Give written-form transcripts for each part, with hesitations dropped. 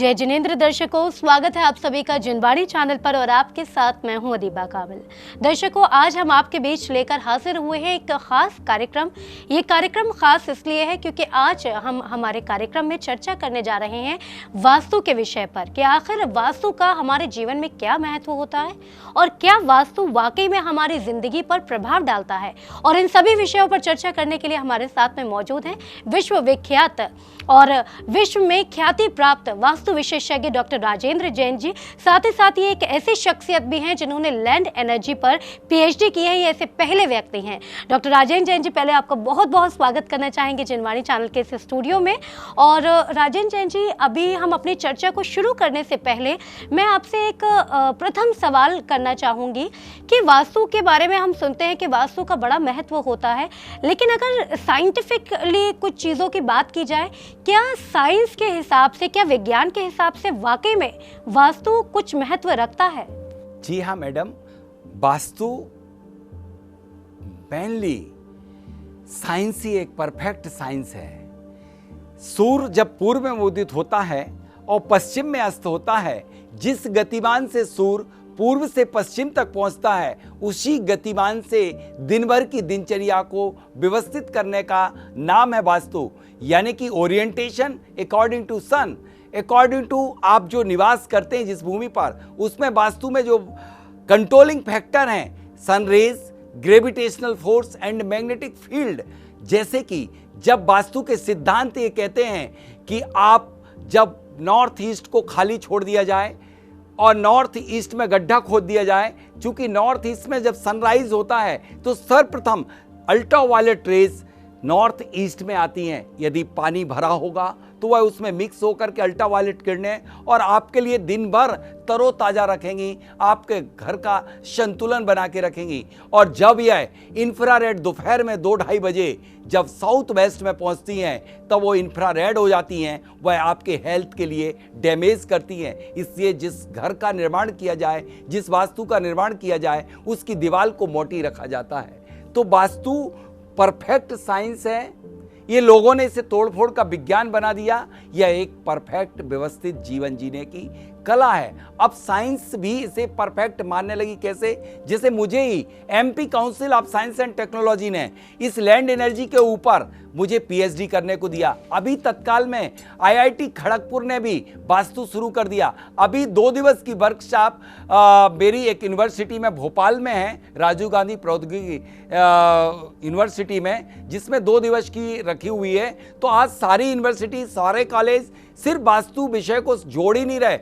जय जिनेंद्र दर्शकों, स्वागत है आप सभी का जिनवाणी चैनल पर और आपके साथ मैं हूं अदीबा काबिल। दर्शकों, आज हम आपके बीच लेकर हाजिर हुए हैं एक खास कार्यक्रम। ये कार्यक्रम खास इसलिए है क्योंकि आज हम हमारे कार्यक्रम में चर्चा करने जा रहे हैं वास्तु के विषय पर कि आखिर वास्तु का हमारे जीवन में क्या महत्व होता है और क्या वास्तु वाकई में हमारी जिंदगी पर प्रभाव डालता है। और इन सभी विषयों पर चर्चा करने के लिए हमारे साथ में मौजूद हैं विश्वविख्यात और विश्व में ख्याति प्राप्त वास्तु विशेषज्ञ डॉक्टर राजेंद्र जैन जी। साथ ही साथ ये एक ऐसी शख्सियत भी हैं जिन्होंने लैंड एनर्जी पर पीएचडी की है। ये ऐसे पहले व्यक्ति हैं। डॉक्टर राजेंद्र जैन जी, पहले आपका बहुत बहुत स्वागत करना चाहेंगे जिनवाणी चैनल के इस स्टूडियो में। और राजेंद्र जैन जी, अभी हम अपनी चर्चा को शुरू करने से पहले मैं आपसे एक प्रथम सवाल करना चाहूँगी कि वास्तु के बारे में हम सुनते हैं कि वास्तु का बड़ा महत्व होता है, लेकिन अगर साइंटिफिकली कुछ चीज़ों की बात की जाए, क्या साइंस के हिसाब से, क्या विज्ञान के हिसाब से वाकई में वास्तु कुछ महत्व रखता है? जी हाँ मैडम, वास्तु मेनली साइंस ही एक परफेक्ट साइंस है। सूर्य जब पूर्व में उदित होता है और पश्चिम में अस्त होता है, जिस गतिमान से सूर्य पूर्व से पश्चिम तक पहुंचता है, उसी गतिमान से दिन भर की दिनचर्या को व्यवस्थित करने का नाम है वास्तु। यानी कि orientation according to sun, according to आप जो निवास करते हैं जिस भूमि पर, उसमें वास्तु में जो कंट्रोलिंग फैक्टर हैं, sun rays, gravitational force and magnetic field. जैसे कि जब वास्तु के सिद्धांत ये कहते हैं कि आप जब नॉर्थ ईस्ट को खाली छोड़ दिया जाए और नॉर्थ ईस्ट में गड्ढा खोद दिया जाए, क्योंकि नॉर्थ ईस्ट में जब सनराइज होता है तो सर्वप्रथम अल्ट्रावायलेट रेज नॉर्थ ईस्ट में आती हैं। यदि पानी भरा होगा तो वह उसमें मिक्स होकर के अल्ट्रावायलेट किरणें और आपके लिए दिन भर तरोताज़ा रखेंगी, आपके घर का संतुलन बना के रखेंगी। और जब यह इंफ्रारेड दोपहर में 2-2:30 बजे जब साउथ वेस्ट में पहुंचती हैं, तब वो इंफ्रारेड हो जाती हैं, वह आपके हेल्थ के लिए डैमेज करती हैं। इसलिए जिस घर का निर्माण किया जाए, जिस वास्तु का निर्माण किया जाए, उसकी दीवार को मोटी रखा जाता है। तो वास्तु परफेक्ट साइंस है। ये लोगों ने इसे तोड़फोड़ का विज्ञान बना दिया। यह एक परफेक्ट व्यवस्थित जीवन जीने की कला है। अब साइंस भी इसे परफेक्ट मानने लगी। कैसे? जैसे मुझे ही MP council of science and technology ने इस लैंड एनर्जी के ऊपर मुझे पीएचडी करने को दिया। अभी तत्काल में आईआईटी खड़गपुर ने भी वास्तु शुरू कर दिया। अभी 2 दिवस की वर्कशॉप मेरी एक यूनिवर्सिटी में भोपाल में है, राजीव गांधी प्रौद्योगिकी यूनिवर्सिटी में, जिसमें 2 दिवस की रखी हुई है। तो आज सारी यूनिवर्सिटी, सारे कॉलेज सिर्फ वास्तु विषय को जोड़ ही नहीं रहे,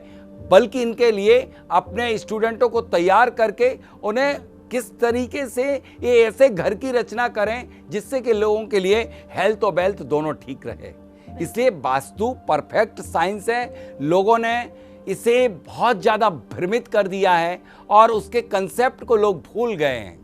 बल्कि इनके लिए अपने स्टूडेंटों को तैयार करके उन्हें किस तरीके से ये ऐसे घर की रचना करें जिससे कि लोगों के लिए हेल्थ और वेल्थ दोनों ठीक रहे। इसलिए वास्तु परफेक्ट साइंस है। लोगों ने इसे बहुत ज़्यादा भ्रमित कर दिया है और उसके कंसेप्ट को लोग भूल गए हैं।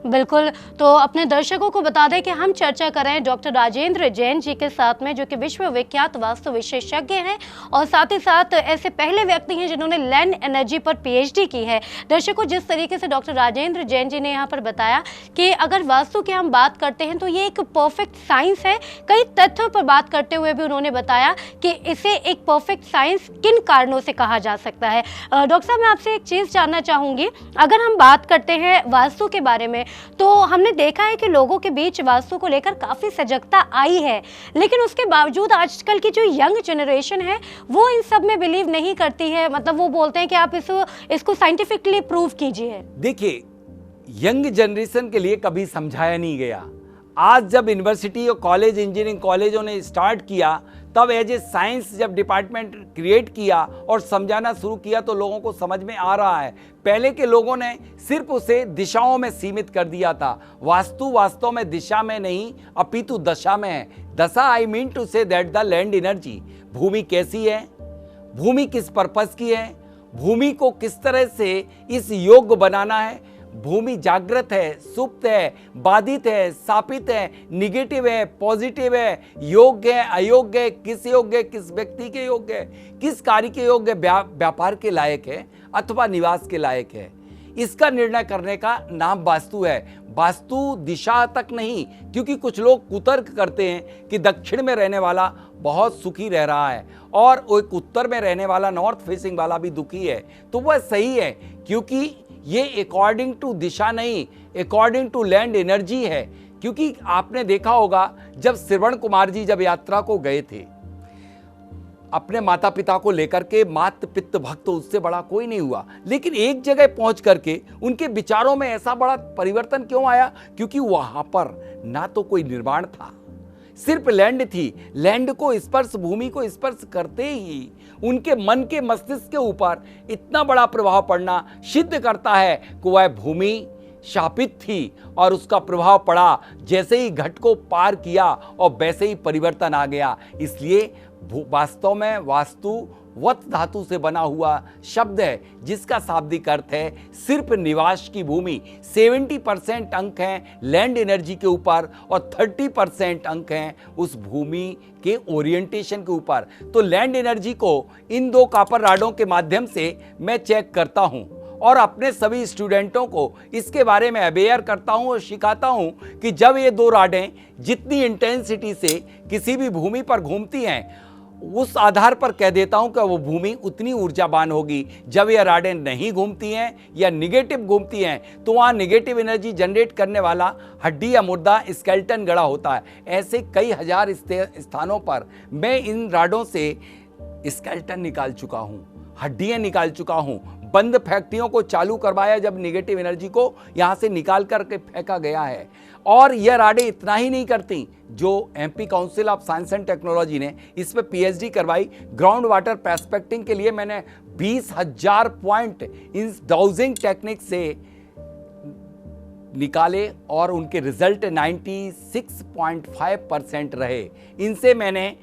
बिल्कुल, तो अपने दर्शकों को बता दें कि हम चर्चा कर रहे हैं डॉक्टर राजेंद्र जैन जी के साथ में, जो कि विश्वविख्यात वास्तु विशेषज्ञ हैं और साथ ही साथ ऐसे पहले व्यक्ति हैं जिन्होंने लैंड एनर्जी पर पीएचडी की है। दर्शकों, जिस तरीके से डॉक्टर राजेंद्र जैन जी ने यहाँ पर बताया कि अगर वास्तु की हम बात करते हैं तो ये एक परफेक्ट साइंस है। कई तथ्यों पर बात करते हुए भी उन्होंने बताया कि इसे एक परफेक्ट साइंस किन कारणों से कहा जा सकता है। डॉक्टर साहब, मैं आपसे एक चीज़ जानना चाहूँगी। अगर हम बात करते हैं वास्तु के बारे में, तो हमने देखा है कि लोगों के बीच वास्तु को लेकर काफ़ी सजगता आई है, लेकिन उसके बावजूद आजकल की जो यंग जनरेशन है वो इन सब में बिलीव नहीं करती है। मतलब वो बोलते हैं कि आप इसको साइंटिफिकली प्रूव कीजिए। देखिए, यंग जनरेशन के लिए कभी समझाया नहीं गया। आज जब यूनिवर्सिटी और कॉलेज, इंजीनियरिंग कॉलेजों ने स्टार्ट किया, तब एज ए साइंस जब डिपार्टमेंट क्रिएट किया और समझाना शुरू किया तो लोगों को समझ में आ रहा है। पहले के लोगों ने सिर्फ उसे दिशाओं में सीमित कर दिया था। वास्तु वास्तव में दिशा में नहीं अपितु दशा में है। दशा I mean to say that the land energy, भूमि कैसी है, भूमि किस पर्पस की है, भूमि को किस तरह से इस योग्य बनाना है। भूमि जागृत है, सुप्त है, बाधित है, शापित है, निगेटिव है, पॉजिटिव है, योग्य है, अयोग्य है, किस योग्य है, किस व्यक्ति के योग्य है, किस कार्य के योग्य, व्यापार के लायक है अथवा निवास के लायक है। इसका निर्णय करने का नाम वास्तु है। वास्तु दिशा तक नहीं, क्योंकि कुछ लोग कुतर्क करते हैं कि दक्षिण में रहने वाला बहुत सुखी रह रहा है और एक उत्तर में रहने वाला, नॉर्थ फेसिंग वाला भी दुखी है। तो वह सही है, क्योंकि ये अकॉर्डिंग टू दिशा नहीं, अकॉर्डिंग टू लैंड एनर्जी है। क्योंकि आपने देखा होगा जब श्रवण कुमार जी जब यात्रा को गए थे अपने माता पिता को लेकर के, मात पित्त भक्त उससे बड़ा कोई नहीं हुआ, लेकिन एक जगह पहुंच करके उनके विचारों में ऐसा बड़ा परिवर्तन क्यों आया? क्योंकि वहां पर ना तो कोई निर्माण था, सिर्फ लैंड थी। लैंड को स्पर्श, भूमि को स्पर्श करते ही उनके मन के मस्तिष्क के ऊपर इतना बड़ा प्रभाव पड़ना सिद्ध करता है कि वह भूमि शापित थी और उसका प्रभाव पड़ा। जैसे ही घट को पार किया और वैसे ही परिवर्तन आ गया। इसलिए वास्तव में वास्तु वत धातु से बना हुआ शब्द है, जिसका शाब्दिक अर्थ है सिर्फ निवास की भूमि। 70% अंक हैं लैंड एनर्जी के ऊपर और 30% अंक हैं उस भूमि के ओरिएंटेशन के ऊपर। तो लैंड एनर्जी को इन 2 कॉपर राडों के माध्यम से मैं चेक करता हूं और अपने सभी स्टूडेंटों को इसके बारे में अवेयर करता हूं और सिखाता हूं कि जब ये 2 राडें जितनी इंटेंसिटी से किसी भी भूमि पर घूमती हैं, उस आधार पर कह देता हूं कि वो भूमि उतनी ऊर्जावान होगी। जब ये राडें नहीं घूमती हैं या निगेटिव घूमती हैं, तो वहाँ निगेटिव एनर्जी जनरेट करने वाला हड्डी या मुर्दा स्केलेटन गड़ा होता है। ऐसे कई हजार स्थानों पर मैं इन राडों से स्केलेटन निकाल चुका हूँ, हड्डियाँ निकाल चुका हूँ। बंद फैक्ट्रियों को चालू करवाया जब निगेटिव एनर्जी को यहाँ से निकाल करके फेंका गया है। और यह राडें इतना ही नहीं करती, जो MP council of science and technology ने इस पे पीएचडी करवाई। ग्राउंड वाटर प्रोस्पेक्टिंग के लिए मैंने 20,000 पॉइंट इन डाउजिंग टेक्निक से निकाले और उनके रिजल्ट 96.5% रहे। इनसे मैंने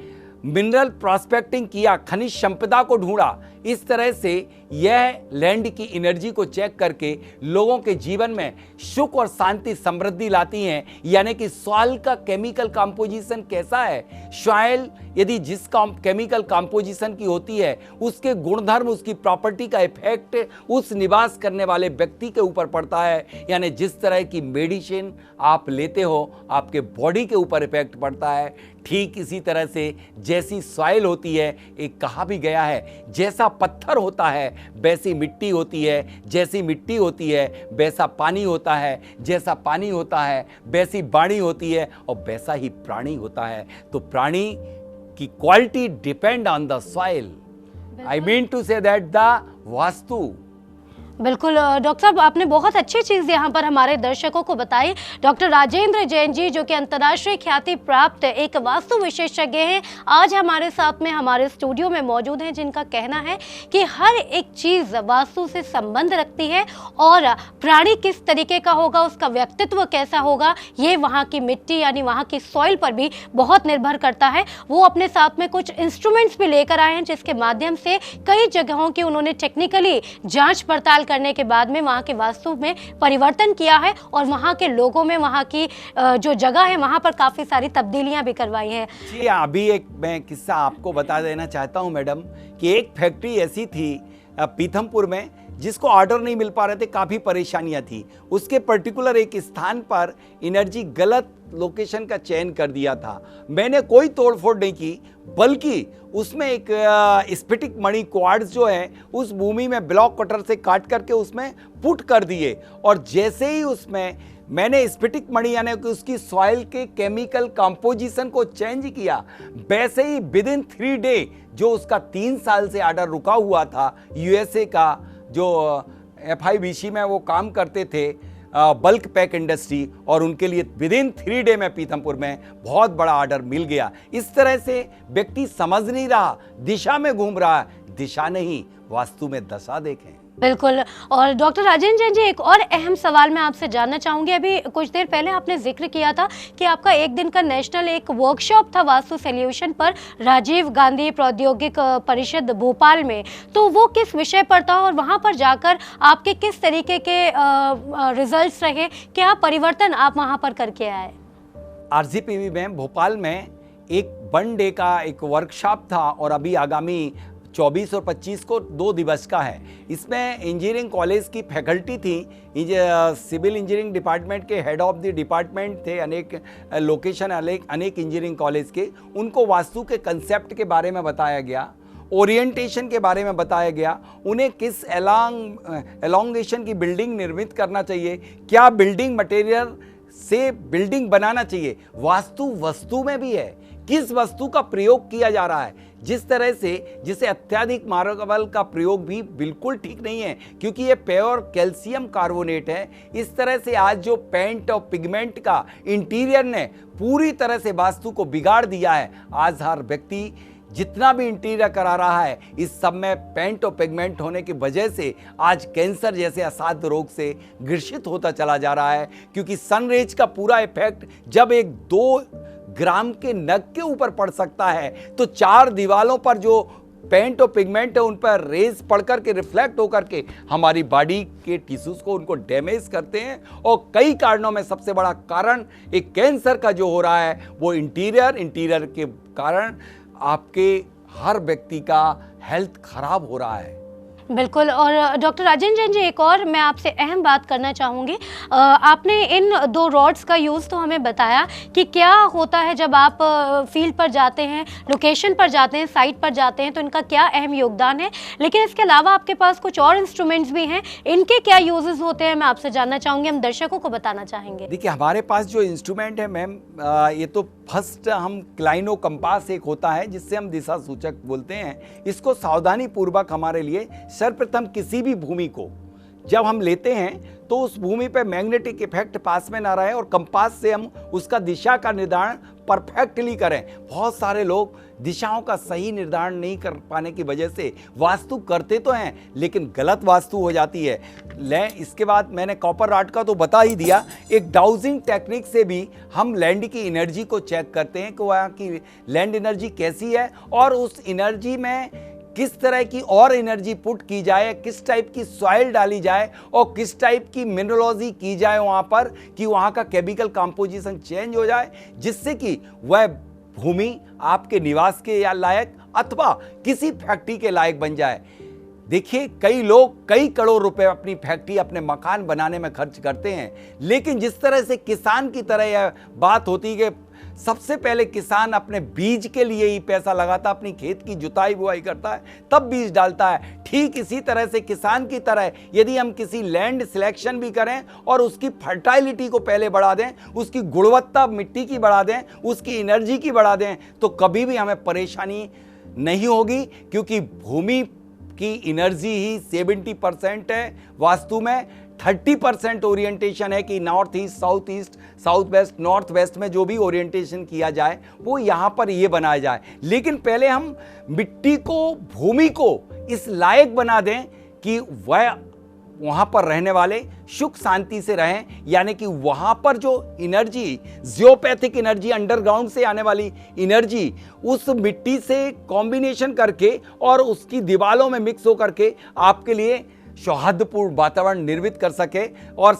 मिनरल प्रोस्पेक्टिंग किया, खनिज संपदा को ढूंढा। इस तरह से यह लैंड की एनर्जी को चेक करके लोगों के जीवन में सुख और शांति, समृद्धि लाती हैं। यानी कि सॉइल का केमिकल कंपोजिशन कैसा है, सॉइल यदि जिस केमिकल कंपोजिशन की होती है, उसके गुणधर्म, उसकी प्रॉपर्टी का इफेक्ट उस निवास करने वाले व्यक्ति के ऊपर पड़ता है। यानी जिस तरह की मेडिसिन आप लेते हो, आपके बॉडी के ऊपर इफेक्ट पड़ता है। ठीक इसी तरह से जैसी सॉइल होती है, एक कहा भी गया है, जैसा पत्थर होता है वैसी मिट्टी होती है, जैसी मिट्टी होती है वैसा पानी होता है, जैसा पानी होता है वैसी वाणी होती है और वैसा ही प्राणी होता है। तो प्राणी की quality depend on the soil. I mean to say that the vastu. बिल्कुल डॉक्टर साहब, आपने बहुत अच्छी चीज़ यहाँ पर हमारे दर्शकों को बताई। डॉक्टर राजेंद्र जैन जी, जो कि अंतर्राष्ट्रीय ख्याति प्राप्त एक वास्तु विशेषज्ञ हैं, आज हमारे साथ में हमारे स्टूडियो में मौजूद हैं, जिनका कहना है कि हर एक चीज़ वास्तु से संबंध रखती है और प्राणी किस तरीके का होगा, उसका व्यक्तित्व कैसा होगा, ये वहाँ की मिट्टी यानी वहाँ की सॉइल पर भी बहुत निर्भर करता है। वो अपने साथ में कुछ इंस्ट्रूमेंट्स भी लेकर आए हैं, जिसके माध्यम से कई जगहों की उन्होंने टेक्निकली जाँच पड़ताल करने के बाद में वहां के वास्तु में परिवर्तन किया है और वहां के लोगों में, वहां की जो जगह है, वहां पर काफी सारी तब्दीलियां भी करवाई हैं। जी, अभी एक मैं किस्सा आपको बता देना चाहता हूं मैडम, कि एक फैक्ट्री ऐसी थी पीथमपुर में जिसको ऑर्डर नहीं मिल पा रहे थे, काफ़ी परेशानियां थी। उसके पर्टिकुलर एक स्थान पर एनर्जी गलत लोकेशन का चयन कर दिया था। मैंने कोई तोड़फोड़ नहीं की, बल्कि उसमें एक स्फटिक मणि क्वार्ट्ज जो है उस भूमि में ब्लॉक कटर से काट करके उसमें पुट कर दिए। और जैसे ही उसमें मैंने स्फटिक मणि यानी कि उसकी सॉइल के केमिकल कंपोजिशन को चेंज किया, वैसे ही विद इन 3 डे जो उसका 3 साल से ऑर्डर रुका हुआ था, यूएसए का जो FIBC में वो काम करते थे, बल्क पैक इंडस्ट्री, और उनके लिए विद इन 3 डे में पीथमपुर में बहुत बड़ा ऑर्डर मिल गया। इस तरह से व्यक्ति समझ नहीं रहा, दिशा में घूम रहा है, दिशा नहीं वास्तु में दशा देखें। बिल्कुल। और डॉक्टर राजेंद्र जैन जी, एक और अहम सवाल मैं आपसे जानना चाहूंगी। अभी कुछ देर पहले आपने जिक्र किया था कि आपका एक दिन का नेशनल एक वर्कशॉप था वास्तु सॉल्यूशन पर, राजीव गांधी प्रौद्योगिक परिषद भोपाल में। तो वो किस विषय पर था और वहां पर जाकर आपके किस तरीके के रिजल्ट्स रहे, क्या परिवर्तन आप वहां पर करके आए? RGPV में भोपाल में एक 1 डे का एक वर्कशॉप था और अभी आगामी 24 और 25 को 2 दिवस का है। इसमें इंजीनियरिंग कॉलेज की फैकल्टी थी, सिविल इंजीनियरिंग डिपार्टमेंट के हेड ऑफ द डिपार्टमेंट थे, अनेक लोकेशन अनेक इंजीनियरिंग कॉलेज के, उनको वास्तु के कंसेप्ट के बारे में बताया गया, ओरिएंटेशन के बारे में बताया गया, उन्हें किस एलोंगेशन की बिल्डिंग निर्मित करना चाहिए, क्या बिल्डिंग मटेरियल से बिल्डिंग बनाना चाहिए। वास्तु वस्तु में भी है, किस वस्तु का प्रयोग किया जा रहा है। जिस तरह से जिसे अत्यधिक मार्बल का प्रयोग भी बिल्कुल ठीक नहीं है, क्योंकि ये प्योर कैल्शियम कार्बोनेट है। इस तरह से आज जो पेंट और पिगमेंट का इंटीरियर ने पूरी तरह से वास्तु को बिगाड़ दिया है। आज हर व्यक्ति जितना भी इंटीरियर करा रहा है, इस सब में पेंट और पिगमेंट होने की वजह से आज कैंसर जैसे असाध्य रोग से ग्रसित होता चला जा रहा है। क्योंकि सनरेज का पूरा इफेक्ट जब 1-2 ग्राम के नग के ऊपर पड़ सकता है, तो 4 दीवालों पर जो पेंट और पिगमेंट है उन पर रेज पड़ करके रिफ्लेक्ट होकर के हमारी बॉडी के टिश्यूज को उनको डैमेज करते हैं। और कई कारणों में सबसे बड़ा कारण एक कैंसर का जो हो रहा है वो इंटीरियर के कारण आपके हर व्यक्ति का हेल्थ खराब हो रहा है। बिल्कुल। और डॉक्टर राजेंद्र जैन जी, एक और मैं आपसे अहम बात करना चाहूँगी। आपने इन 2 रॉड्स का यूज़ तो हमें बताया कि क्या होता है जब आप फील्ड पर जाते हैं, लोकेशन पर जाते हैं, साइट पर जाते हैं, तो इनका क्या अहम योगदान है। लेकिन इसके अलावा आपके पास कुछ और इंस्ट्रूमेंट्स भी हैं, इनके क्या यूजेस होते हैं मैं आपसे जानना चाहूँगी, हम दर्शकों को बताना चाहेंगे। देखिए, हमारे पास जो इंस्ट्रूमेंट है मैम, ये तो फर्स्ट हम क्लाइनो कंपास एक होता है जिससे हम दिशा सूचक बोलते हैं। इसको सावधानी पूर्वक हमारे लिए सर्वप्रथम किसी भी भूमि को जब हम लेते हैं तो उस भूमि पे मैग्नेटिक इफेक्ट पास में ना रहे और कंपास से हम उसका दिशा का निर्धारण परफेक्टली करें। बहुत सारे लोग दिशाओं का सही निर्धारण नहीं कर पाने की वजह से वास्तु करते तो हैं लेकिन गलत वास्तु हो जाती है। इसके बाद मैंने कॉपर रॉड का तो बता ही दिया। एक डाउजिंग टेक्निक से भी हम लैंड की एनर्जी को चेक करते हैं कि वहाँ की लैंड एनर्जी कैसी है और उस एनर्जी में किस तरह की और एनर्जी पुट की जाए, किस टाइप की सॉइल डाली जाए और किस टाइप की मिनरलोजी की जाए वहाँ पर कि वहाँ का केमिकल कंपोजिशन चेंज हो जाए, जिससे कि वह भूमि आपके निवास के या लायक अथवा किसी फैक्ट्री के लायक बन जाए। देखिए, कई लोग कई करोड़ रुपए अपनी फैक्ट्री, अपने मकान बनाने में खर्च करते हैं, लेकिन जिस तरह से किसान की तरह यह बात होती है कि सबसे पहले किसान अपने बीज के लिए ही पैसा लगाता, अपनी खेत की जुताई बुआई करता है, तब बीज डालता है। ठीक इसी तरह से किसान की तरह यदि हम किसी लैंड सिलेक्शन भी करें और उसकी फर्टाइलिटी को पहले बढ़ा दें, उसकी गुणवत्ता मिट्टी की बढ़ा दें, उसकी एनर्जी की बढ़ा दें, तो कभी भी हमें परेशानी नहीं होगी, क्योंकि भूमि की एनर्जी ही 70% है। वास्तु में 30% ओरिएंटेशन है कि north east, south west, north west में जो भी ओरिएंटेशन किया जाए वो यहाँ पर ये बनाया जाए। लेकिन पहले हम मिट्टी को, भूमि को इस लायक बना दें कि वह वहाँ पर रहने वाले सुख शांति से रहें, यानी कि वहाँ पर जो एनर्जी, जियोपैथिक एनर्जी, अंडरग्राउंड से आने वाली एनर्जी उस मिट्टी से कॉम्बिनेशन करके और उसकी दीवारों में मिक्स होकर के आपके लिए सौहार्दपूर्ण वातावरण निर्मित कर सके और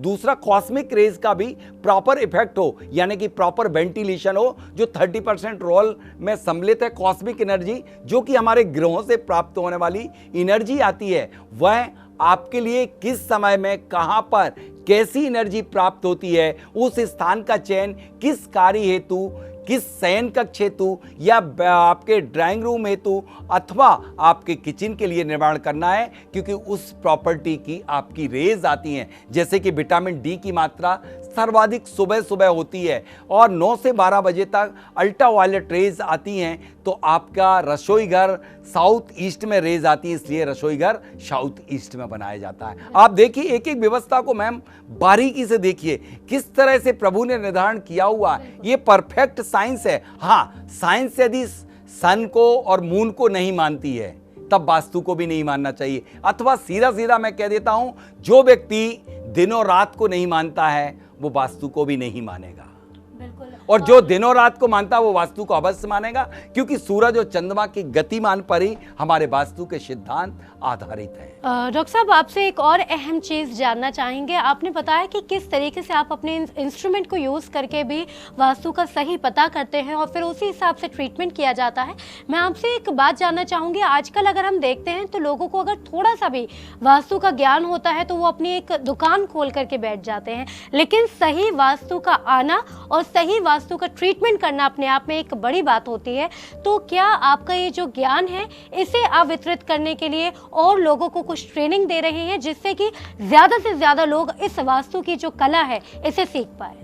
दूसरा कॉस्मिक रेज का भी प्रॉपर इफेक्ट हो, यानी कि प्रॉपर वेंटिलेशन हो। जो 30% रोल में सम्मिलित है कॉस्मिक एनर्जी, जो कि हमारे ग्रहों से प्राप्त होने वाली एनर्जी आती है, वह आपके लिए किस समय में, कहां पर, कैसी एनर्जी प्राप्त होती है, उस स्थान का चयन किस कार्य हेतु, किस शयन कक्ष हेतु या आपके ड्राइंग रूम हेतु अथवा आपके किचन के लिए निर्माण करना है, क्योंकि उस प्रॉपर्टी की आपकी रेज आती हैं। जैसे कि विटामिन डी की मात्रा सर्वाधिक सुबह सुबह होती है और 9 से 12 बजे तक अल्ट्रावायलेट रेज आती हैं, तो आपका रसोई घर साउथ ईस्ट में रेज आती है, इसलिए रसोई घर साउथ ईस्ट में बनाया जाता है। आप देखिए, एक एक व्यवस्था को मैम बारीकी से देखिए, किस तरह से प्रभु ने निर्धारण किया हुआ है। ये परफेक्ट साइंस है। हाँ, साइंस यदि सन को और मून को नहीं मानती है तब वास्तु को भी नहीं मानना चाहिए, अथवा सीधा सीधा मैं कह देता हूं, जो व्यक्ति दिनों रात को नहीं मानता है वो वास्तु को भी नहीं मानेगा। बिल्कुल। और जो दिनों रात को मानता है वो वास्तु को अवश्य मानेगा, क्योंकि सूरज और चंद्रमा की गतिमान पर ही हमारे वास्तु के सिद्धांत आधारित हैं। डॉक्टर साहब, आपसे एक और अहम चीज़ जानना चाहेंगे। आपने बताया कि किस तरीके से आप अपने इंस्ट्रूमेंट को यूज़ करके भी वास्तु का सही पता करते हैं और फिर उसी हिसाब से ट्रीटमेंट किया जाता है। मैं आपसे एक बात जानना चाहूँगी, आजकल अगर हम देखते हैं तो लोगों को अगर थोड़ा सा भी वास्तु का ज्ञान होता है तो वो अपनी एक दुकान खोल करके बैठ जाते हैं, लेकिन सही वास्तु का आना और सही वास्तु का ट्रीटमेंट करना अपने आप में एक बड़ी बात होती है। तो क्या आपका ये जो ज्ञान है इसे आप वितरित करने के लिए और लोगों को कुछ ट्रेनिंग दे रहे हैं, जिससे कि ज़्यादा से ज़्यादा लोग इस वास्तु की जो कला है इसे सीख पाए?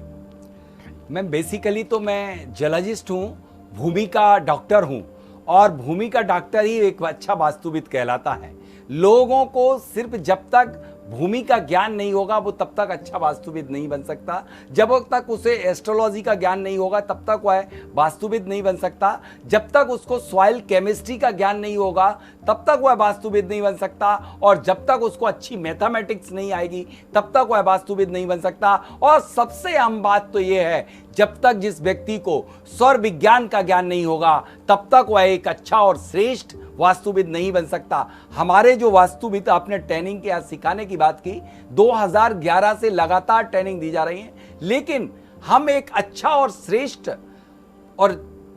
मैं जियोलॉजिस्ट हूँ, भूमि का डॉक्टर हूँ, और भूमि का डॉक्टर ही एक अच्छा वास्तुविद कहलाता है। लोगों को सिर्फ जब तक भूमि का ज्ञान नहीं होगा वो तब तक अच्छा वास्तुविद नहीं बन सकता, जब तक उसे एस्ट्रोलॉजी का ज्ञान नहीं होगा तब तक वह वास्तुविद नहीं बन सकता, जब तक उसको सॉइल केमिस्ट्री का ज्ञान नहीं होगा तब तक वह वास्तुविद नहीं बन सकता, और जब तक उसको अच्छी मैथमेटिक्स नहीं आएगी तब तक वह वास्तुविद नहीं बन सकता। और सबसे अहम बात तो यह है, जब तक जिस व्यक्ति को सौर विज्ञान का ज्ञान नहीं होगा तब तक वह एक अच्छा और श्रेष्ठ वास्तुविद नहीं बन सकता। हमारे जो वास्तुविद, आपने ट्रेनिंग के आज सिखाने की बात की, 2011 से लगातार ट्रेनिंग दी जा रही है, लेकिन हम एक अच्छा और श्रेष्ठ और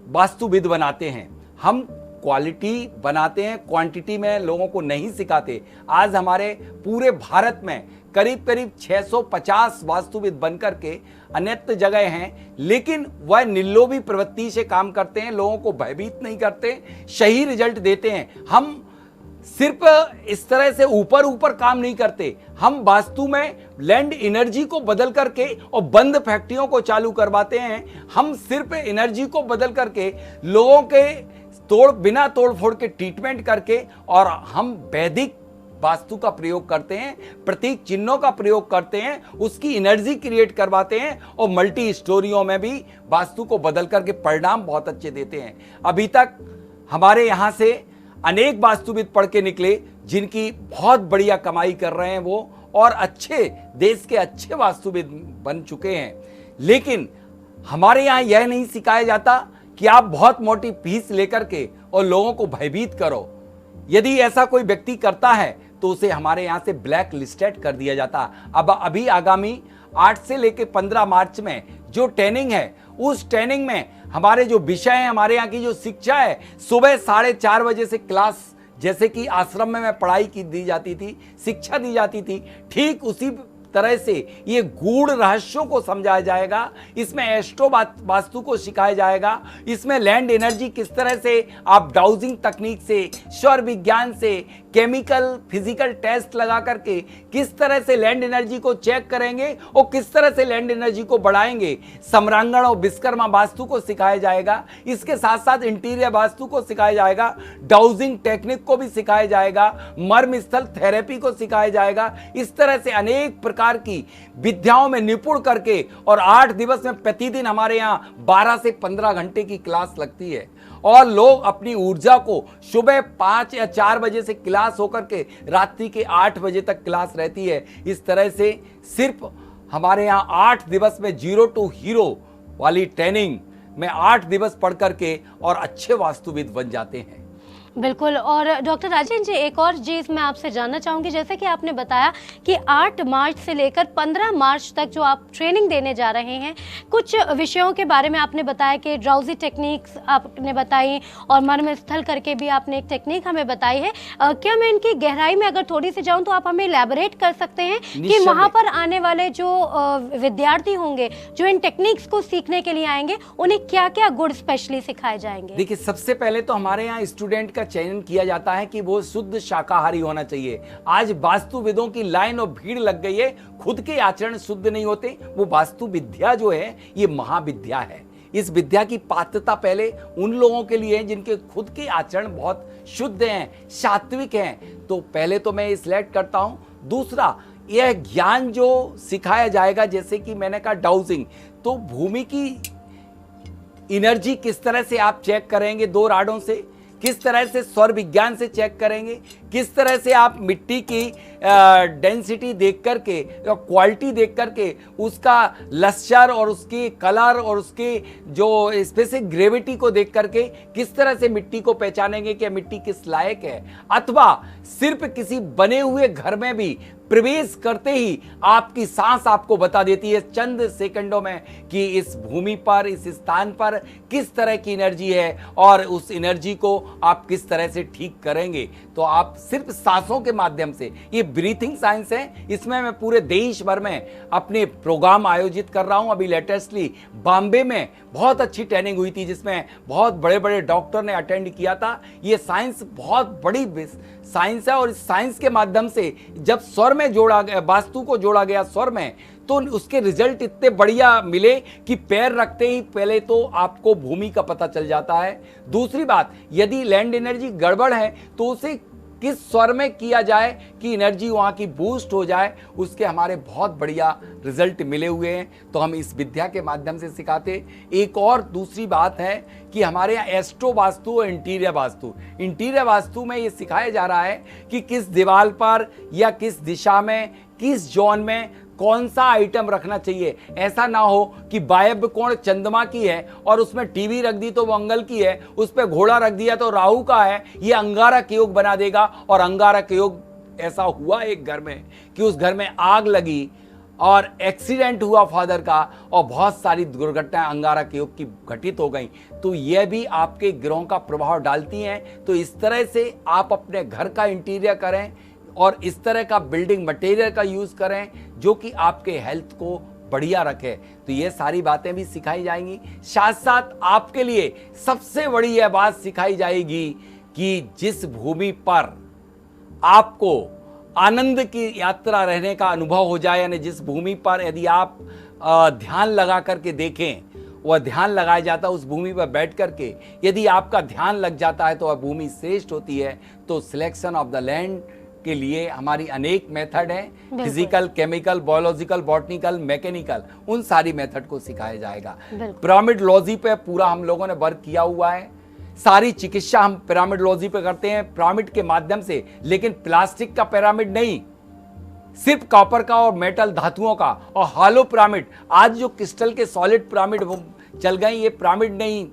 वास्तुविद बनाते हैं। हम क्वालिटी बनाते हैं, क्वांटिटी में लोगों को नहीं सिखाते। आज हमारे पूरे भारत में करीब करीब 650 वास्तुविद बनकर के अन्यत्र जगह हैं, लेकिन वह निर्लोभी प्रवृत्ति से काम करते हैं, लोगों को भयभीत नहीं करते, सही रिजल्ट देते हैं। हम सिर्फ इस तरह से ऊपर ऊपर काम नहीं करते, हम वास्तु में लैंड एनर्जी को बदल करके और बंद फैक्ट्रियों को चालू करवाते हैं। हम सिर्फ एनर्जी को बदल करके लोगों के बिना तोड़ फोड़ के ट्रीटमेंट करके, और हम वैदिक वास्तु का प्रयोग करते हैं, प्रतीक चिन्हों का प्रयोग करते हैं, उसकी एनर्जी क्रिएट करवाते हैं, और मल्टी स्टोरियों में भी वास्तु को बदल करके परिणाम बहुत अच्छे देते हैं। अभी तक हमारे यहाँ से अनेक वास्तुविद पढ़ के निकले जिनकी बहुत बढ़िया कमाई कर रहे हैं वो, और अच्छे देश के अच्छे वास्तुविद बन चुके हैं। लेकिन हमारे यहाँ यह नहीं सिखाया जाता कि आप बहुत मोटी फीस लेकर के और लोगों को भयभीत करो। यदि ऐसा कोई व्यक्ति करता है तो उसे हमारे यहाँ से ब्लैक लिस्टेड कर दिया जाता। अब अभी आगामी 8 से लेकर 15 मार्च में जो ट्रेनिंग है, उस ट्रेनिंग में हमारे जो विषय है, हमारे यहाँ की जो शिक्षा है, सुबह 4:30 बजे से क्लास, जैसे कि आश्रम में मैं पढ़ाई की दी जाती थी, शिक्षा दी जाती थी, ठीक उसी तरह से ये गूढ़ रहस्यों को समझाया जाएगा। इसमें एस्ट्रो वास्तु को सिखाया जाएगा। इसमें लैंड एनर्जी किस तरह से आप डाउजिंग तकनीक से, सौर विज्ञान से, केमिकल फिजिकल टेस्ट लगा करके किस तरह से लैंड एनर्जी को चेक करेंगे और किस तरह से लैंड एनर्जी को बढ़ाएंगे। सम्रांगण और विश्वकर्मा वास्तु को सिखाया जाएगा। इसके साथ साथ इंटीरियर वास्तु को सिखाया जाएगा, डाउजिंग टेक्निक को भी सिखाया जाएगा, मर्म स्थल थेरेपी को सिखाया जाएगा। इस तरह से अनेक प्रकार की विद्याओं में निपुण करके, और 8 दिवस में प्रतिदिन हमारे यहाँ 12 से 15 घंटे की क्लास लगती है, और लोग अपनी ऊर्जा को सुबह 5 या 4 बजे से क्लास होकर के रात्रि के 8 बजे तक क्लास रहती है। इस तरह से सिर्फ हमारे यहाँ 8 दिवस में 0 टू हीरो वाली ट्रेनिंग में 8 दिवस पढ़ करके और अच्छे वास्तुविद बन जाते हैं। बिल्कुल। और डॉक्टर राजेंद्र जी, एक और चीज़ मैं आपसे जानना चाहूँगी, जैसे कि आपने बताया कि 8 मार्च से लेकर 15 मार्च तक जो आप ट्रेनिंग देने जा रहे हैं, कुछ विषयों के बारे में आपने बताया कि ड्राउजी टेक्निक्स आपने बताई, और मर्म स्थल करके भी आपने एक टेक्निक हमें बताई है। क्या मैं इनकी गहराई में अगर थोड़ी सी जाऊँ तो आप हमें इलेबोरेट कर सकते हैं कि वहाँ पर आने वाले जो विद्यार्थी होंगे जो इन टेक्निक्स को सीखने के लिए आएंगे, उन्हें क्या क्या गुण स्पेशली सिखाए जाएंगे? देखिए, सबसे पहले तो हमारे यहाँ स्टूडेंट का चयन किया जाता है कि वो शुद्ध शाकाहारी होना चाहिए। आज वास्तुविदों की लाइन और भीड़ लग गई है, खुद के आचरण शुद्ध नहीं होते। वो वास्तु विद्या जो है ये महाविद्या है। इस विद्या की पात्रता पहले उन लोगों के लिए है जिनके खुद के आचरण बहुत शुद्ध हैं, सात्विक हैं। तो पहले तो मैं सिलेक्ट करता हूं। दूसरा, यह ज्ञान जो सिखाया जाएगा, जैसे कि मैंने कहा डाउजिंग, तो भूमि की एनर्जी किस तरह से आप चेक करेंगे 2 राडों से, किस तरह से सौर विज्ञान से चेक करेंगे, किस तरह से आप मिट्टी की डेंसिटी देख करके या क्वालिटी देख करके उसका लस्चर और उसकी कलर और उसकी जो स्पेसिफिक ग्रेविटी को देख करके किस तरह से मिट्टी को पहचानेंगे कि मिट्टी किस लायक है। अथवा सिर्फ किसी बने हुए घर में भी प्रवेश करते ही आपकी सांस आपको बता देती है चंद सेकंडों में कि इस भूमि पर, इस स्थान पर किस तरह की एनर्जी है और उस एनर्जी को आप किस तरह से ठीक करेंगे। तो आप सिर्फ सांसों के माध्यम से, ये ब्रीथिंग साइंस है, इसमें मैं पूरे देश भर में अपने प्रोग्राम आयोजित कर रहा हूं। अभी लेटेस्टली बॉम्बे में बहुत अच्छी ट्रेनिंग हुई थी जिसमें बहुत बड़े बड़े डॉक्टर ने अटेंड किया था। ये साइंस बहुत बड़ी साइंस है और इस साइंस के माध्यम से जब स्वर में जोड़ा गया, वास्तु को जोड़ा गया स्वर में, तो उसके रिजल्ट इतने बढ़िया मिले कि पैर रखते ही पहले तो आपको भूमि का पता चल जाता है। दूसरी बात, यदि लैंड एनर्जी गड़बड़ है तो उसे किस स्वर में किया जाए कि एनर्जी वहां की बूस्ट हो जाए, उसके हमारे बहुत बढ़िया रिजल्ट मिले हुए हैं। तो हम इस विद्या के माध्यम से सिखाते। एक और दूसरी बात है कि हमारे यहाँ एस्ट्रो वास्तु और इंटीरियर वास्तु में ये सिखाया जा रहा है कि किस दीवार पर या किस दिशा में, किस जोन में कौन सा आइटम रखना चाहिए। ऐसा ना हो कि वायव्य कोण चंद्रमा की है और उसमें टीवी रख दी तो मंगल की है, उस पर घोड़ा रख दिया तो राहु का है, ये अंगारक योग बना देगा। और अंगारक योग ऐसा हुआ एक घर में कि उस घर में आग लगी और एक्सीडेंट हुआ फादर का और बहुत सारी दुर्घटनाएं अंगारक योग की घटित हो गई। तो यह भी आपके ग्रहों का प्रभाव डालती हैं। तो इस तरह से आप अपने घर का इंटीरियर करें और इस तरह का बिल्डिंग मटेरियल का यूज करें जो कि आपके हेल्थ को बढ़िया रखे। तो ये सारी बातें भी सिखाई जाएंगी। साथ साथ आपके लिए सबसे बड़ी यह बात सिखाई जाएगी कि जिस भूमि पर आपको आनंद की यात्रा रहने का अनुभव हो जाए, यानी जिस भूमि पर यदि आप ध्यान लगा करके देखें, वह ध्यान लगाया जाता है उस भूमि पर बैठ करके, यदि आपका ध्यान लग जाता है तो वह भूमि श्रेष्ठ होती है। तो सिलेक्शन ऑफ द लैंड के लिए हमारी अनेक मेथड हैं, physical, chemical, biological, botanical, mechanical, उन सारी मेथड को सिखाया जाएगा। पिरामिड लॉजी पे पूरा हम लोगों ने वर्क किया हुआ है। सारी चिकित्सा हम पिरामिड लॉजी पे करते हैं, पिरामिड के माध्यम से, लेकिन प्लास्टिक का पिरामिड नहीं, सिर्फ कॉपर का और मेटल धातुओं का और हॉलो पिरामिड। आज जो क्रिस्टल के सॉलिड पिरामिड चल गए, ये पिरामिड नहीं,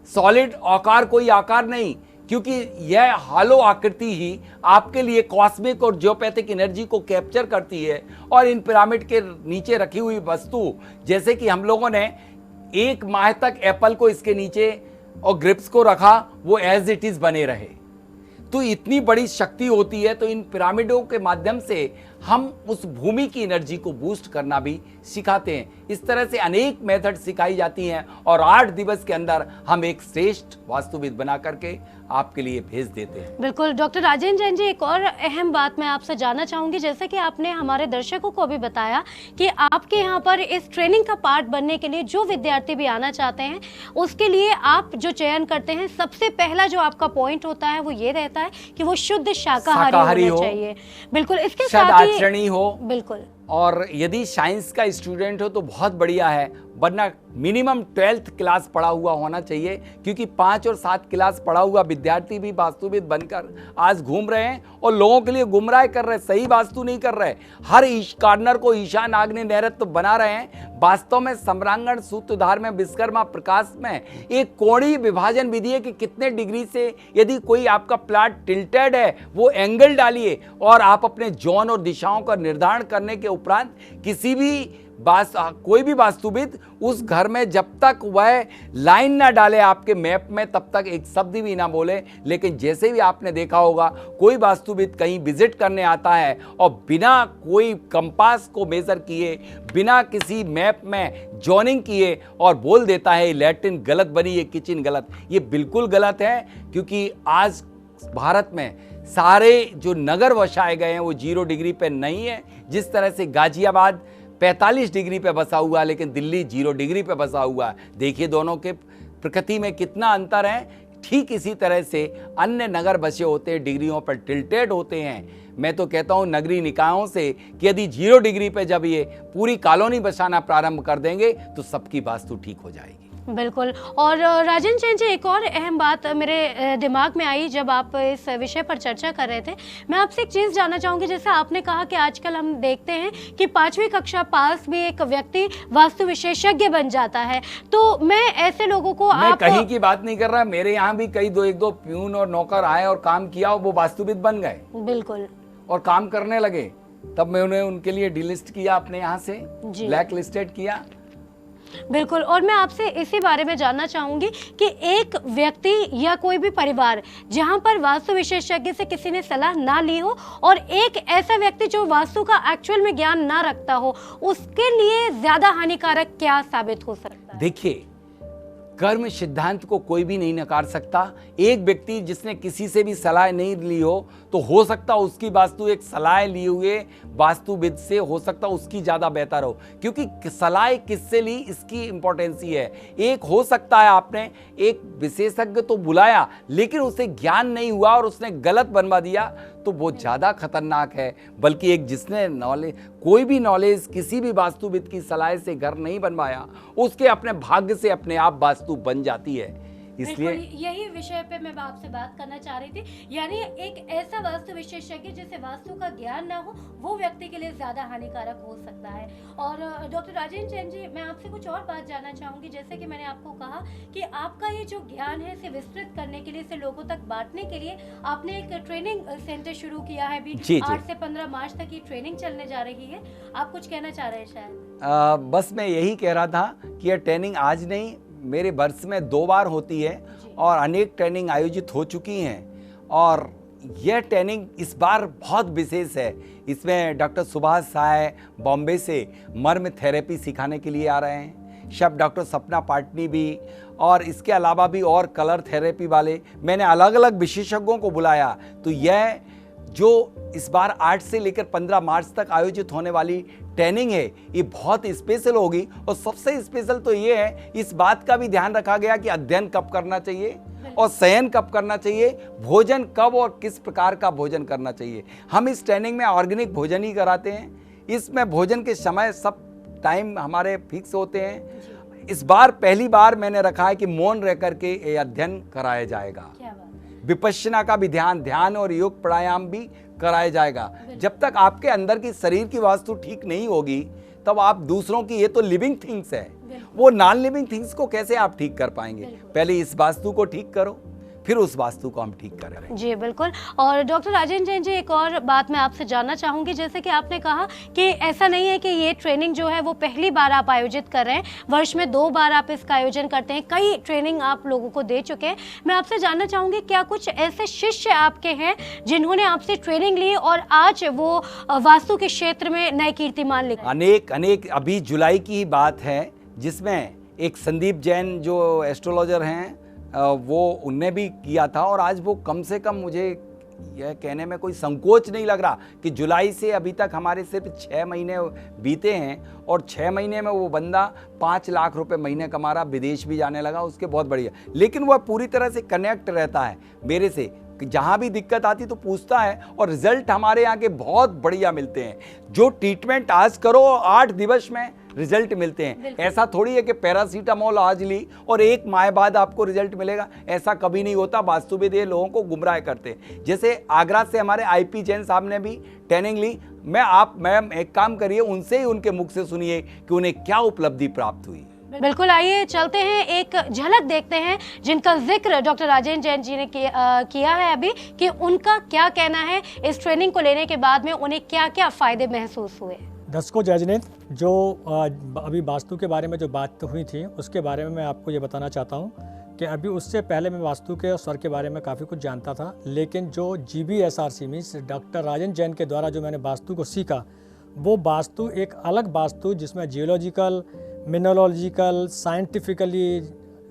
सॉलिड आकार कोई आकार नहीं, क्योंकि यह हॉलो आकृति ही आपके लिए कॉस्मिक और जियोपैथिक एनर्जी को कैप्चर करती है। और इन पिरामिड के नीचे रखी हुई वस्तु, जैसे कि हम लोगों ने 1 माह तक एप्पल को इसके नीचे और ग्रिप्स को रखा, वो एज इट इज बने रहे। तो इतनी बड़ी शक्ति होती है। तो इन पिरामिडों के माध्यम से हम उस भूमि की एनर्जी को बूस्ट करना भी सिखाते हैं। इस तरह से अनेक मेथड सिखाई जाती हैं और 8 दिवस के अंदर हम एक श्रेष्ठ वास्तुविद बना करके आपके लिए भेज देते हैं। बिल्कुल डॉक्टर राजेंद्र जैन जी, एक और अहम बात मैं आपसे जानना चाहूंगी। जैसे कि आपने हमारे दर्शकों को अभी बताया कि आपके यहाँ पर इस ट्रेनिंग का पार्ट बनने के लिए जो विद्यार्थी भी आना चाहते हैं, उसके लिए आप जो चयन करते हैं, सबसे पहला जो आपका पॉइंट होता है वो ये रहता है कि वो शुद्ध शाकाहारी होना चाहिए। बिल्कुल, इसके साथ ही हो। बिल्कुल। और यदि साइंस का स्टूडेंट हो तो बहुत बढ़िया है, वरना मिनिमम 12th क्लास पढ़ा हुआ होना चाहिए, क्योंकि 5 और 7 क्लास पढ़ा हुआ विद्यार्थी भी वास्तुविद बनकर आज घूम रहे हैं और लोगों के लिए गुमराह कर रहे हैं, सही वास्तु नहीं कर रहे। हर कॉर्नर को ईशान आग्नेय नैऋत्य बना रहे हैं। वास्तव में सम्रांगण सूत्रधार में, विश्वकर्मा प्रकाश में एक कोणीय विभाजन विधि है कि कितने डिग्री से यदि कोई आपका प्लाट टिल्टेड है, वो एंगल डालिए और आप अपने जोन और दिशाओं का निर्धारण करने के उपरांत किसी भी कोई भी वास्तुविद उस घर में जब तक वह लाइन ना डाले आपके मैप में, तब तक एक शब्द भी ना बोले। लेकिन जैसे भी आपने देखा होगा, कोई वास्तुविद कहीं विजिट करने आता है और बिना कोई कंपास को मेजर किए, बिना किसी मैप में जॉइनिंग किए और बोल देता है लैट्रिन गलत बनी, ये किचन गलत। ये बिल्कुल गलत है, क्योंकि आज भारत में सारे जो नगर बसाए गए हैं वो 0 डिग्री पे नहीं है। जिस तरह से गाजियाबाद 45 डिग्री पे बसा हुआ है, लेकिन दिल्ली 0 डिग्री पे बसा हुआ है। देखिए दोनों के प्रकृति में कितना अंतर है। ठीक इसी तरह से अन्य नगर बसे होते हैं, डिग्रियों पर टिल्टेड होते हैं। मैं तो कहता हूं नगरीय निकायों से कि यदि 0 डिग्री पे जब ये पूरी कॉलोनी बसाना प्रारंभ कर देंगे तो सबकी वास्तु ठीक हो जाएगी। बिल्कुल। और राजन जैन जी, एक और अहम बात मेरे दिमाग में आई जब आप इस विषय पर चर्चा कर रहे थे। मैं आपसे एक चीज़ जानना चाहूँगी, जैसे आपने कहा कि आजकल हम देखते हैं कि 5वीं कक्षा पास भी एक व्यक्ति वास्तु विशेषज्ञ बन जाता है, तो मैं ऐसे लोगों को मैं आप कहीं की बात नहीं कर रहा, मेरे यहाँ भी कई एक दो प्यून और नौकर आए और काम किया और वो वास्तुविद बन गए बिल्कुल और काम करने लगे। तब मैं उन्हें उनके लिए डिलिस्ट किया अपने यहाँ से, ब्लैक लिस्टेड किया। बिल्कुल। और मैं आपसे इसी बारे में जानना चाहूंगी कि एक व्यक्ति या कोई भी परिवार जहां पर वास्तु विशेषज्ञ से किसी ने सलाह ना ली हो और एक ऐसा व्यक्ति जो वास्तु का एक्चुअल में ज्ञान ना रखता हो, उसके लिए ज्यादा हानिकारक क्या साबित हो सकता है? देखिए, कर्म सिद्धांत को कोई भी नहीं नकार सकता। एक व्यक्ति जिसने किसी से भी सलाह नहीं ली हो सकता उसकी वास्तु एक सलाह लिए हुए वास्तुविद से हो सकता उसकी ज़्यादा बेहतर हो, क्योंकि सलाह किससे ली इसकी इंपॉर्टेंस ही है। एक हो सकता है आपने एक विशेषज्ञ तो बुलाया लेकिन उसे ज्ञान नहीं हुआ और उसने गलत बनवा दिया, तो वो ज़्यादा खतरनाक है। बल्कि एक जिसने कोई भी नॉलेज किसी भी वास्तुविद की सलाह से घर नहीं बनवाया, उसके अपने भाग्य से अपने आप वास्तु बन जाती है। इसलिए यही विषय पे मैं आपसे बात करना चाह रही थी, यानी एक ऐसा वास्तु विशेषज्ञ जिसे वास्तु का ज्ञान ना हो, वो व्यक्ति के लिए ज्यादा हानिकारक हो सकता है। और डॉक्टर राजेंद्र जैन जी, मैं आपसे कुछ और बात जानना चाहूंगी। जैसे कि मैंने आपको कहा कि आपका ये जो ज्ञान है इसे विस्तृत करने के लिए, इसे लोगों तक बांटने के लिए आपने एक ट्रेनिंग सेंटर शुरू किया है। अभी 8 से 15 मार्च तक ये ट्रेनिंग चलने जा रही है। आप कुछ कहना चाह रहे हैं शायद? बस मैं यही कह रहा था कि यह ट्रेनिंग आज नहीं, मेरे वर्ष में 2 बार होती है और अनेक ट्रेनिंग आयोजित हो चुकी हैं। और यह ट्रेनिंग इस बार बहुत विशेष है। इसमें डॉक्टर सुभाष साय बॉम्बे से मर्म थेरेपी सिखाने के लिए आ रहे हैं, शब डॉक्टर सपना पाटनी भी, और इसके अलावा भी और कलर थेरेपी वाले मैंने अलग अलग विशेषज्ञों को बुलाया। तो यह जो इस बार 8 से लेकर 15 मार्च तक आयोजित होने वाली ट्रेनिंग है, ये बहुत स्पेशल होगी। और सबसे स्पेशल तो ये है, इस बात का भी ध्यान रखा गया कि अध्ययन कब करना चाहिए और शयन कब करना चाहिए, भोजन कब और किस प्रकार का भोजन करना चाहिए। हम इस ट्रेनिंग में ऑर्गेनिक भोजन ही कराते हैं। इसमें भोजन के समय सब टाइम हमारे फिक्स होते हैं। इस बार पहली बार मैंने रखा है कि मौन रह करके ये अध्ययन कराया जाएगा। विपश्यना का भी ध्यान और योग प्राणायाम भी कराया जाएगा। जब तक आपके अंदर की शरीर की वास्तु ठीक नहीं होगी, तब आप दूसरों की, ये तो लिविंग थिंग्स है, वो नॉन लिविंग थिंग्स को कैसे आप ठीक कर पाएंगे? पहले इस वास्तु को ठीक करो, फिर उस वास्तु को हम ठीक करें। जी बिल्कुल। और डॉक्टर राजेंद्र जैन जी, एक और बात मैं आपसे जानना चाहूँगी। जैसे कि आपने कहा कि ऐसा नहीं है कि ये ट्रेनिंग जो है वो पहली बार आप आयोजित कर रहे हैं, वर्ष में 2 बार आप इसका आयोजन करते हैं, कई ट्रेनिंग आप लोगों को दे चुके हैं। मैं आपसे जानना चाहूँगी, क्या कुछ ऐसे शिष्य आपके हैं जिन्होंने आपसे ट्रेनिंग ली और आज वो वास्तु के क्षेत्र में नए कीर्तिमान लिखे? अनेक। अभी जुलाई की ही बात है जिसमें एक संदीप जैन जो एस्ट्रोलॉजर हैं, वो उनने भी किया था। और आज वो कम से कम, मुझे यह कहने में कोई संकोच नहीं लग रहा कि जुलाई से अभी तक हमारे सिर्फ 6 महीने बीते हैं और 6 महीने में वो बंदा 5 लाख रुपए महीने कमा रहा, विदेश भी जाने लगा, उसके बहुत बढ़िया। लेकिन वह पूरी तरह से कनेक्ट रहता है मेरे से, जहाँ भी दिक्कत आती तो पूछता है और रिजल्ट हमारे यहाँ के बहुत बढ़िया मिलते हैं। जो ट्रीटमेंट आज करो 8 दिवस में रिजल्ट मिलते हैं। ऐसा थोड़ी है कि पैरासीटामोल आज ली और 1 माह बाद आपको रिजल्ट मिलेगा, ऐसा कभी नहीं होता। वास्तुविद ये लोगों को गुमराह करते हैं। जैसे आगरा से हमारे IP जैन साहब ने भी ट्रेनिंग ली। मैम एक काम करिए, उनसे ही उनके मुख से सुनिए कि उन्हें क्या उपलब्धि प्राप्त हुई। बिल्कुल, आइए चलते हैं, एक झलक देखते हैं जिनका जिक्र डॉक्टर राजेंद्र जैन जी ने किया है अभी, कि उनका क्या कहना है इस ट्रेनिंग को लेने के बाद में उन्हें क्या क्या फायदे महसूस हुए। दर्शकों जय जिनेन्द्र, जो अभी वास्तु के बारे में जो बात हुई थी उसके बारे में मैं आपको ये बताना चाहता हूँ कि अभी उससे पहले मैं वास्तु के और स्वर के बारे में काफ़ी कुछ जानता था, लेकिन जो GBSRC means doctor Rajendra Jain के द्वारा जो मैंने वास्तु को सीखा, वो वास्तु एक अलग वास्तु जिसमें जियोलॉजिकल, मिनरोलॉजिकल, साइंटिफिकली,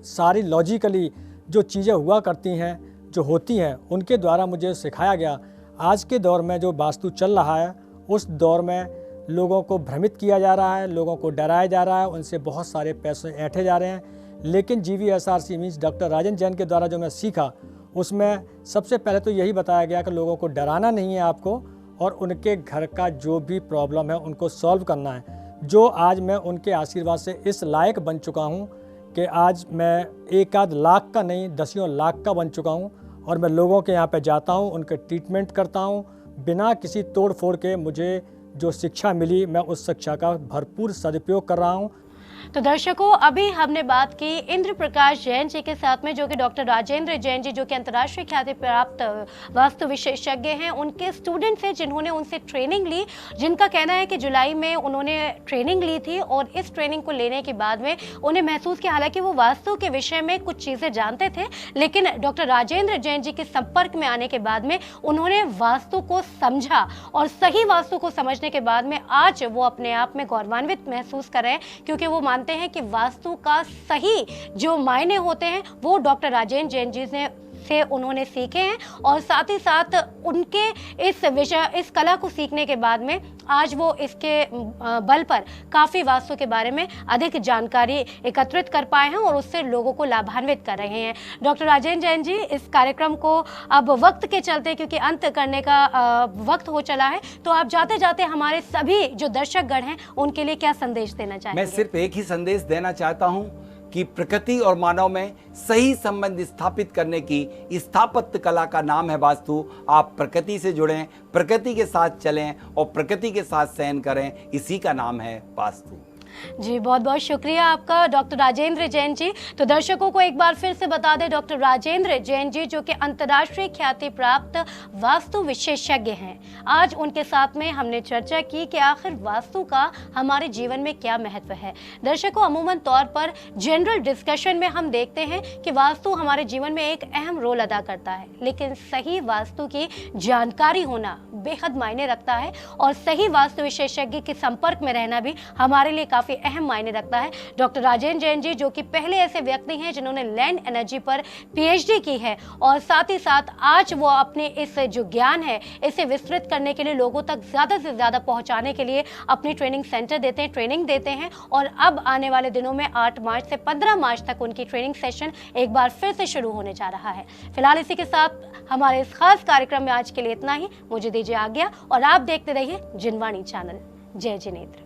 सारी लॉजिकली जो चीज़ें हुआ करती हैं, जो होती हैं, उनके द्वारा मुझे सिखाया गया। आज के दौर में जो वास्तु चल रहा है, उस दौर में लोगों को भ्रमित किया जा रहा है, लोगों को डराया जा रहा है, उनसे बहुत सारे पैसे ऐंठे जा रहे हैं। लेकिन GBSRC means doctor Rajendra Jain के द्वारा जो मैं सीखा, उसमें सबसे पहले तो यही बताया गया कि लोगों को डराना नहीं है आपको, और उनके घर का जो भी प्रॉब्लम है उनको सॉल्व करना है। जो आज मैं उनके आशीर्वाद से इस लायक बन चुका हूँ कि आज मैं एक आध लाख का नहीं, दसियों लाख का बन चुका हूँ और मैं लोगों के यहाँ पे जाता हूँ, उनके ट्रीटमेंट करता हूँ। बिना किसी तोड़ फोड़ के मुझे जो शिक्षा मिली, मैं उस शिक्षा का भरपूर सदुपयोग कर रहा हूँ। तो दर्शकों, अभी हमने बात की इंद्र प्रकाश जैन जी के साथ में, जो कि डॉक्टर राजेंद्र जैन जी, जो कि अंतर्राष्ट्रीय ख्याति प्राप्त वास्तु विशेषज्ञ हैं, उनके स्टूडेंट्स हैं जिन्होंने उनसे ट्रेनिंग ली, जिनका कहना है कि जुलाई में उन्होंने ट्रेनिंग ली थी और इस ट्रेनिंग को लेने के बाद में उन्हें महसूस किया, हालांकि वो वास्तु के विषय में कुछ चीज़ें जानते थे, लेकिन डॉक्टर राजेंद्र जैन जी के संपर्क में आने के बाद में उन्होंने वास्तु को समझा और सही वास्तु को समझने के बाद में आज वो अपने आप में गौरवान्वित महसूस कर रहे हैं, क्योंकि वो मानते हैं कि वास्तु का सही जो मायने होते हैं वो डॉक्टर राजेंद्र जैन जी से उन्होंने सीखे हैं और साथ ही साथ उनके इस कला को सीखने के बाद में आज वो इसके बल पर काफ़ी वास्तु के बारे में अधिक जानकारी एकत्रित कर पाए हैं और उससे लोगों को लाभान्वित कर रहे हैं। डॉक्टर राजेंद्र जैन जी, इस कार्यक्रम को अब वक्त के चलते, क्योंकि अंत करने का वक्त हो चला है, तो आप जाते जाते हमारे सभी जो दर्शकगण हैं उनके लिए क्या संदेश देना चाहेंगे? मैं सिर्फ एक ही संदेश देना चाहता हूं कि प्रकृति और मानव में सही संबंध स्थापित करने की स्थापत्य कला का नाम है वास्तु। आप प्रकृति से जुड़ें, प्रकृति के साथ चलें और प्रकृति के साथ शयन करें, इसी का नाम है वास्तु। जी, बहुत बहुत शुक्रिया आपका डॉक्टर राजेंद्र जैन जी। तो दर्शकों को एक बार फिर से बता दें, डॉक्टर राजेंद्र जैन जी जो कि अंतर्राष्ट्रीय ख्याति प्राप्त वास्तु विशेषज्ञ हैं, आज उनके साथ में हमने चर्चा की कि आखिर वास्तु का हमारे जीवन में क्या महत्व है। दर्शकों, अमूमन तौर पर जनरल डिस्कशन में हम देखते हैं कि वास्तु हमारे जीवन में एक अहम रोल अदा करता है, लेकिन सही वास्तु की जानकारी होना बेहद मायने रखता है और सही वास्तु विशेषज्ञ के संपर्क में रहना भी हमारे लिए काफी अहम मायने रखता है। डॉक्टर राजेंद्र जैन जी जो कि पहले ऐसे व्यक्ति हैं जिन्होंने लैंड एनर्जी पर पीएचडी की है और साथ ही साथ आज वो अपने इस जो ज्ञान है इसे विस्तृत करने के लिए, लोगों तक ज्यादा से ज्यादा पहुंचाने के लिए अपनी ट्रेनिंग सेंटर देते हैं, ट्रेनिंग देते हैं और अब आने वाले दिनों में 8 मार्च से 15 मार्च तक उनकी ट्रेनिंग सेशन एक बार फिर से शुरू होने जा रहा है। फिलहाल इसी के साथ हमारे इस खास कार्यक्रम में आज के लिए इतना ही। मुझे दीजिए आज्ञा और आप देखते रहिए जिनवाणी चैनल। जय जिनेंद्र।